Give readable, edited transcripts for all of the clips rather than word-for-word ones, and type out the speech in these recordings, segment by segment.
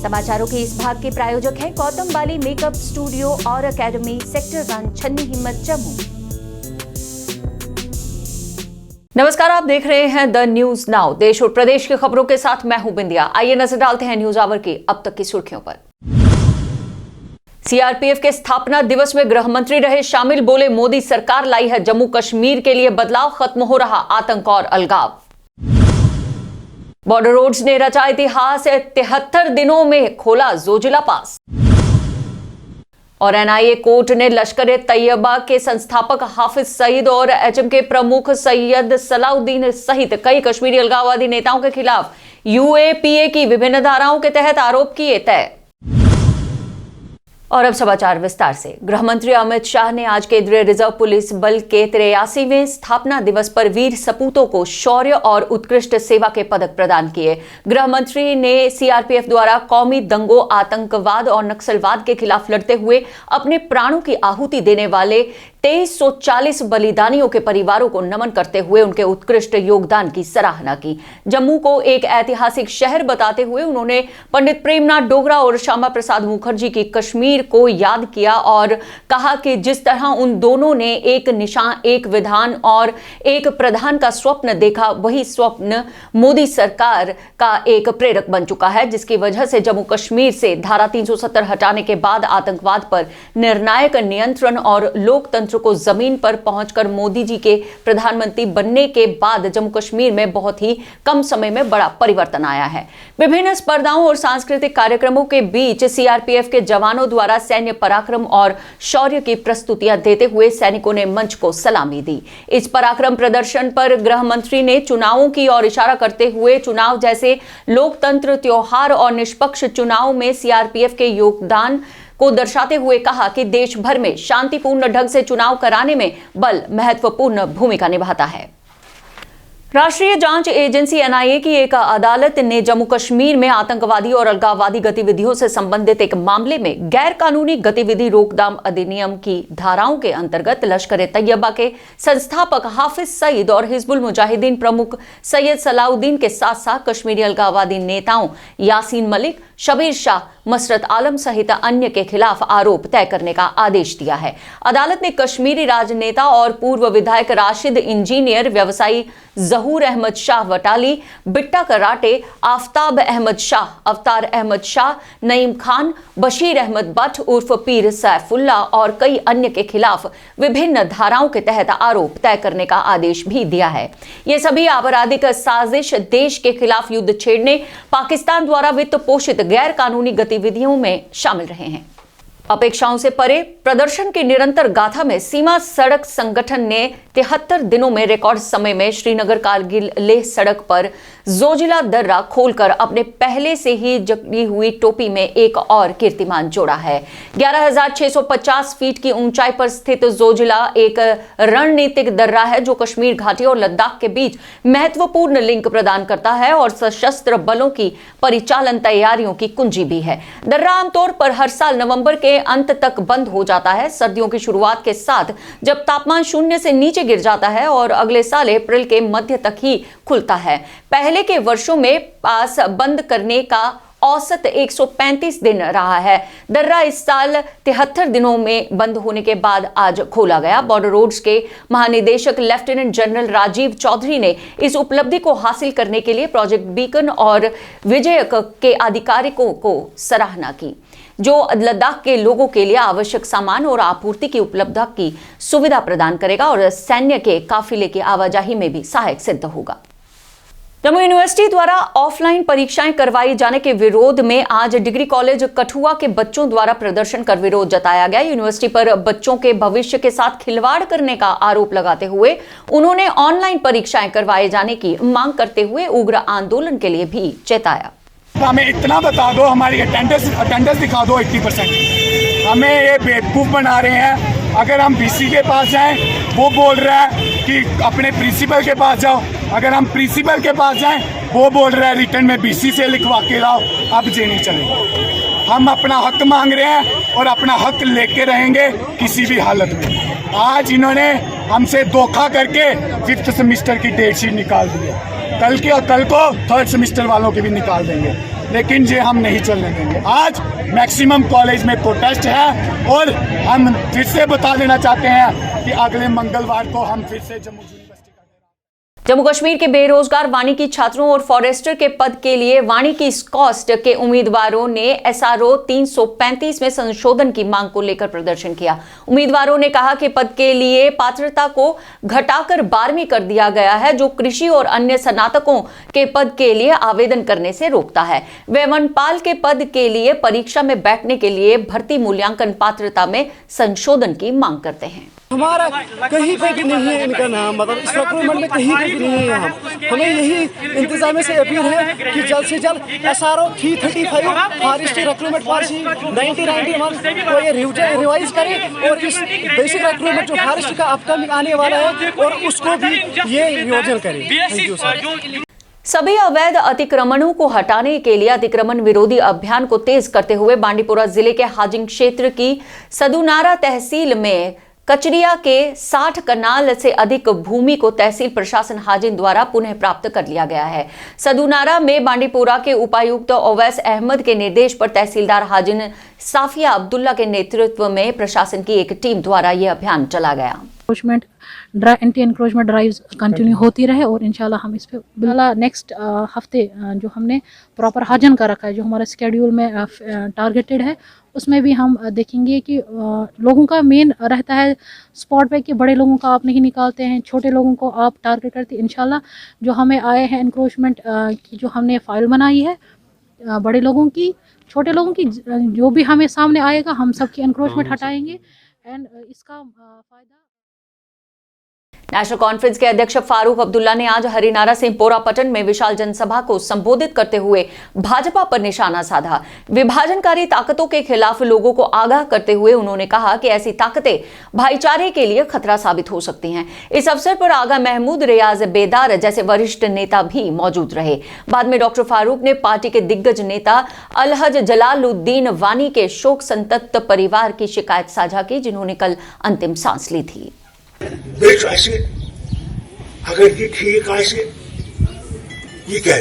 समाचारों के इस भाग के प्रायोजक हैं गौतम बाली मेकअप स्टूडियो और एकेडमी, सेक्टर 1, छन्नी हिम्मत, जम्मू। नमस्कार, आप देख रहे हैं द न्यूज नाउ। देश और प्रदेश की खबरों के साथ मैं हूं बिंदिया। आइए नजर डालते हैं न्यूज आवर की अब तक की सुर्खियों पर। सीआरपीएफ के स्थापना दिवस में गृह मंत्री रहे शामिल, बोले मोदी सरकार लाई है जम्मू कश्मीर के लिए बदलाव, खत्म हो रहा आतंक और अलगाव। बॉर्डर रोड्स ने रचा इतिहास, 73 दिनों में खोला जोजिला पास। और एनआईए कोर्ट ने लश्कर तैयबा के संस्थापक हाफिज सईद और एचएम के प्रमुख सैयद सलाउद्दीन सहित कई कश्मीरी अलगाववादी नेताओं के खिलाफ यूएपीए की विभिन्न धाराओं के तहत आरोप किए तय। और अब समाचार विस्तार से। गृह मंत्री अमित शाह ने आज केंद्रीय रिजर्व पुलिस बल के 83वें स्थापना दिवस पर वीर सपूतों को शौर्य और उत्कृष्ट सेवा के पदक प्रदान किए। गृह मंत्री ने सीआरपीएफ द्वारा कौमी दंगों, आतंकवाद और नक्सलवाद के खिलाफ लड़ते हुए अपने प्राणों की आहुति देने वाले 2340 बलिदानियों के परिवारों को नमन करते हुए उनके उत्कृष्ट योगदान की सराहना की। जम्मू को एक ऐतिहासिक शहर बताते हुए उन्होंने पंडित प्रेमनाथ डोगरा और श्यामा प्रसाद मुखर्जी की कश्मीर को याद किया और कहा कि जिस तरह उन दोनों ने एक निशान, एक विधान और एक प्रधान का स्वप्न देखा, वही स्वप्न मोदी सरकार का एक प्रेरक बन चुका है, जिसकी वजह से जम्मू कश्मीर से धारा 370 हटाने के बाद आतंकवाद पर निर्णायक नियंत्रण और लोकतंत्र को जमीन पर पहुंचकर मोदी जी के प्रधानमंत्री बनने के बाद जम्मू कश्मीर में बहुत ही कम समय में बड़ा परिवर्तन आया है। विभिन्न स्पर्धाओं और सांस्कृतिक कार्यक्रमों के बीच सीआरपीएफ के जवानों द्वारा सैन्य पराक्रम और शौर्य की प्रस्तुतियां देते हुए सैनिकों ने मंच को सलामी दी। इस पराक्रम प्रदर्शन पर गृह मंत्री ने चुनावों की ओर इशारा करते हुए चुनाव जैसे लोकतंत्र, त्योहार और निष्पक्ष चुनाव में सीआरपीएफ के योगदान को दर्शाते हुए कहा कि देश भर में शांतिपूर्ण ढंग से चुनाव कराने में बल महत्वपूर्ण भूमिका निभाता है। राष्ट्रीय जांच एजेंसी एनआईए की एक अदालत ने जम्मू कश्मीर में आतंकवादी और अलगाववादी गतिविधियों से संबंधित एक मामले में गैर कानूनी गतिविधि रोकथाम अधिनियम की धाराओं के अंतर्गत लश्कर तैयबा के संस्थापक हाफिज सईद और हिजबुल मुजाहिदीन प्रमुख सैयद सलाउद्दीन के साथ साथ कश्मीरी अलगाववादी नेताओं यासीन मलिक, शबीर शाह, मसरत आलम सहित अन्य के खिलाफ आरोप तय करने का आदेश दिया है। अदालत ने कश्मीरी राजनेता और पूर्व विधायक राशिद इंजीनियर, व्यवसायी जहूर अहमद शाह वटाली, बिट्टा कराटे, आफ्ताब अहमद शाह, अवतार अहमद शाह, नईम खान, बशीर अहमद बट उर्फ पीर सैफुल्ला और कई अन्य के खिलाफ विभिन्न धाराओं के तहत आरोप तय करने का आदेश भी दिया है। ये सभी आपराधिक साजिश देश के खिलाफ युद्ध छेड़ने, पाकिस्तान द्वारा वित्त पोषित गैर कानूनी गतिविधियों में शामिल रहे हैं। अपेक्षाओं से परे प्रदर्शन की निरंतर गाथा में सीमा सड़क संगठन ने 73 दिनों में रिकॉर्ड समय में श्रीनगर कारगिल लेह सड़क पर जोजिला दर्रा खोलकर अपने पहले से ही जगी हुई टोपी में एक और कीर्तिमान जोड़ा है। 11,650 फीट की ऊंचाई पर स्थित जोजिला एक रणनीतिक दर्रा है जो कश्मीर घाटी और लद्दाख के बीच महत्वपूर्ण लिंक प्रदान करता है और सशस्त्र बलों की परिचालन तैयारियों की कुंजी भी है। दर्रा आमतौर पर हर साल नवंबर के अंत तक बंद हो जाता है, सर्दियों की शुरुआत के साथ जब तापमान 0 से नीचे गिर जाता है और अगले साल अप्रैल के मध्य तक ही खुलता है। पहले के वर्षों में पास बंद करने का औसत 135 दिन रहा है। दर्रा इस साल 73 दिनों में बंद होने के बाद आज खोला गया। बॉर्डर रोड्स के महानिदेशक लेफ्टिनेंट जनरल राजीव चौधरी ने इस उपलब्धि को हासिल करने के लिए प्रोजेक्ट बीकन और विजयक के अधिकारियों को सराहना की, जो लद्दाख के लोगों के लिए आवश्यक सामान और आपूर्ति की उपलब्धता की सुविधा प्रदान करेगा और सैन्य के काफिले की आवाजाही में भी सहायक सिद्ध होगा। जम्मू यूनिवर्सिटी द्वारा ऑफलाइन परीक्षाएं करवाई जाने के विरोध में आज डिग्री कॉलेज कठुआ के बच्चों द्वारा प्रदर्शन कर विरोध जताया गया। यूनिवर्सिटी पर बच्चों के भविष्य के साथ खिलवाड़ करने का आरोप लगाते हुए उन्होंने ऑनलाइन परीक्षाएं करवाए जाने की मांग करते हुए उग्र आंदोलन के लिए भी चेताया। हमें इतना बता दो, हमारी अटेंडेंस दिखा दो 80%। हमें ये बेवकूफ़ बना रहे हैं। अगर हम बीसी के पास जाएं, वो बोल रहा है कि अपने प्रिंसिपल के पास जाओ। अगर हम प्रिंसिपल के पास जाएं, वो बोल रहा है रिटर्न में बीसी से लिखवा के लाओ। अब ये नहीं चलेगा। हम अपना हक मांग रहे हैं और अपना हक लेके रहेंगे किसी भी हालत में। आज इन्होंने हमसे धोखा करके 5th सेमेस्टर की डेट शीट निकाल दी है। कल को 3rd सेमेस्टर वालों की भी निकाल देंगे। लेकिन ये हम नहीं चलने देंगे। आज मैक्सिमम कॉलेज में प्रोटेस्ट है और हम फिर से बता देना चाहते हैं कि अगले मंगलवार को हम फिर से जम्मू जम्मू कश्मीर के बेरोजगार वानिकी छात्रों और फॉरेस्टर के पद के लिए वानिकी स्कॉस्ट के उम्मीदवारों ने SRO 335 में संशोधन की मांग को लेकर प्रदर्शन किया। उम्मीदवारों ने कहा कि पद के लिए पात्रता को घटाकर 12वीं कर दिया गया है, जो कृषि और अन्य स्नातकों के पद के लिए आवेदन करने से रोकता है। वे वनपाल के पद के लिए परीक्षा में बैठने के लिए भर्ती मूल्यांकन पात्रता में संशोधन की मांग करते हैं। हमारा कहीं पे भी नहीं है इनका नाम, मतलब इस रिक्रूटमेंट में कहीं पे भी नहीं है यहाँ। हमें यही इंतजामिया से अपील है कि जल्द से जल्द SRO 335 फॉरेस्ट्री रिक्रूटमेंट पॉलिसी 1991 को ये रिवाइज करे और इस बेसिक रिक्रूटमेंट जो फॉरेस्ट का अपकमिंग आने वाला है और उसको भी ये योजना करे। Thank you sir. सभी अवैध अतिक्रमणों को हटाने के लिए अतिक्रमण विरोधी अभियान को तेज करते हुए बांडीपोरा जिले के हाजिंग क्षेत्र की सदुनारा तहसील में कचरिया के 60 कनाल से अधिक भूमि को तहसील प्रशासन हाजिन द्वारा पुनः प्राप्त कर लिया गया है। सदुनारा में बांडीपोरा के उपायुक्त ओवैस अहमद के निर्देश पर तहसीलदार हाजिन साफिया अब्दुल्ला के नेतृत्व में प्रशासन की एक टीम द्वारा यह अभियान चला गया। एंटी एनक्रोचमेंट ड्राइव्स कंटिन्यू होती रहे और इंशाल्लाह हम इस पे नेक्स्ट हफ्ते जो हमने प्रॉपर हाजन का रखा है, जो हमारा स्केड्यूल में टारगेटेड है, उसमें भी हम देखेंगे कि लोगों का मेन रहता है स्पॉट पे कि बड़े लोगों का आप नहीं निकालते हैं, छोटे लोगों को आप टारगेट करते हैं। इंशाल्लाह जो हमें आए हैं एनक्रोचमेंट की जो हमने फाइल बनाई है बड़े लोगों की, छोटे लोगों की, जो भी हमें सामने आएगा हम सबकी एनक्रोचमेंट हटाएंगे एंड इसका फ़ायदा। नेशनल कॉन्फ्रेंस के अध्यक्ष फारूक अब्दुल्ला ने आज हरिनारा सिंहपोरा पटन में विशाल जनसभा को संबोधित करते हुए भाजपा पर निशाना साधा। विभाजनकारी ताकतों के खिलाफ लोगों को आगाह करते हुए उन्होंने कहा कि ऐसी ताकतें भाईचारे के लिए खतरा साबित हो सकती हैं। इस अवसर पर आगा महमूद, रियाज बेदार जैसे वरिष्ठ नेता भी मौजूद रहे। बाद में डॉक्टर फारूक ने पार्टी के दिग्गज नेता अलहज जलालुद्दीन वानी के शोक संतप्त परिवार की शिकायत साझा की, जिन्होंने कल अंतिम सांस ली थी। अगर ये ठीक आसे ये क्या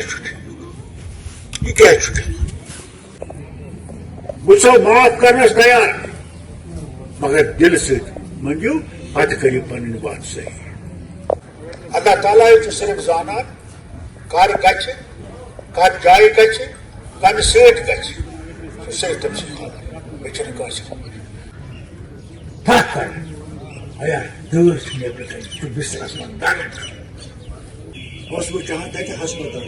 मुझसे माफ करना तैयार, मगर दिल से मंजू पद करी पन बात सही। अल्लाह ताला सिर्फ जाना कर गच कर जाए गच कर सेठ गच सही तफसील बेचने का आया दूर से तो बिस्तर आसमान और वो चाहता है कि हस्पताल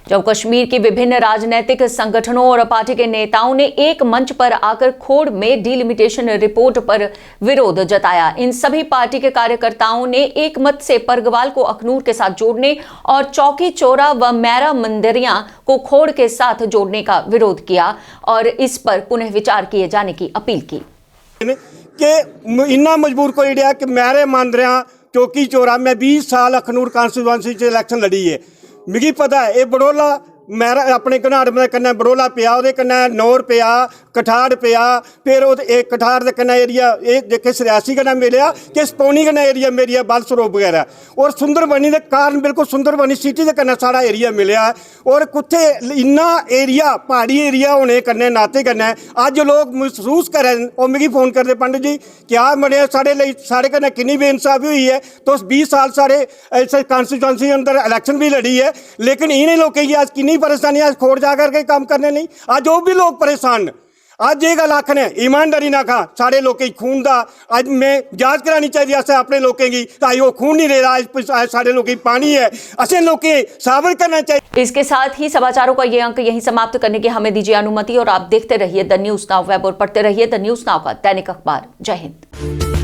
जम्मू कश्मीर की विभिन्न राजनीतिक संगठनों और पार्टी के नेताओं ने एक मंच पर आकर खोड़ में डिलिमिटेशन रिपोर्ट पर विरोध जताया। इन सभी पार्टी के कार्यकर्ताओं ने एक मत से परगवाल को अखनूर के साथ जोड़ने और चौकी चौरा व मैरा मंदिरिया को खोड़ के साथ जोड़ने का विरोध किया और इस पर पुनः विचार किए जाने की अपील की। इन्ना मजबूर को इंडिया कि मैरे मंदिरिया चौकी चौरा में 20 साल अखनूर कॉन्स्टिट्यूएंसी च इलैक्शन लड़ी है। मिगी पता है ये बड़ोला मेरा अपने घनाड़ में कन्नै बड़ोला पिया, वो कन्नै नौर पिया, कठाड़ पिया, फिर एक कठाड़ के कन्नै एरिया एक जेके सरियासी कन्नै मिलिया कि स्पौनी कन्नै एरिया मेरी बल सरोप वगैरह और सुंदरबनी के कारण बिल्कुल सुंदरबनी सिटी के कन्नै साढ़ा एरिया मिलिया और कुत्थे इन्ना एरिया पहाड़ी एरिया होने कन्नै नाते कन्नै अज लोग महसूस करें और मिगी फोन करते पंडित जी क्या मने साढ़े कन्नै किन्नी बेइंसाफी हुई है। तुस 20 साल साढ़े कॉन्स्टिट्यूएंसी अंदर इलैक्शन भी लड़ी है, लेकिन इन्हें लोगों की अज किन्नी परेशानी आज खोड़ जा करके काम करने नहीं, आज वो भी लोग परेशान। आज ये गल आखने ईमानदारी ना खा साढ़े लोगों की खून का अज मैं जांच करानी चाहिए अस अपने लोगों की, ताकि वो खून नहीं ले रहा साढ़े लोगों की पानी है, असें लोगों साबित करना चाहिए। इसके साथ ही समाचारों का ये अंक यहीं समाप्त करने की हमें दीजिए अनुमति और आप देखते रहिए द न्यूज़ नाउ वेब और पढ़ते रहिए द न्यूज़ नाउ का दैनिक अखबार। जय हिंद।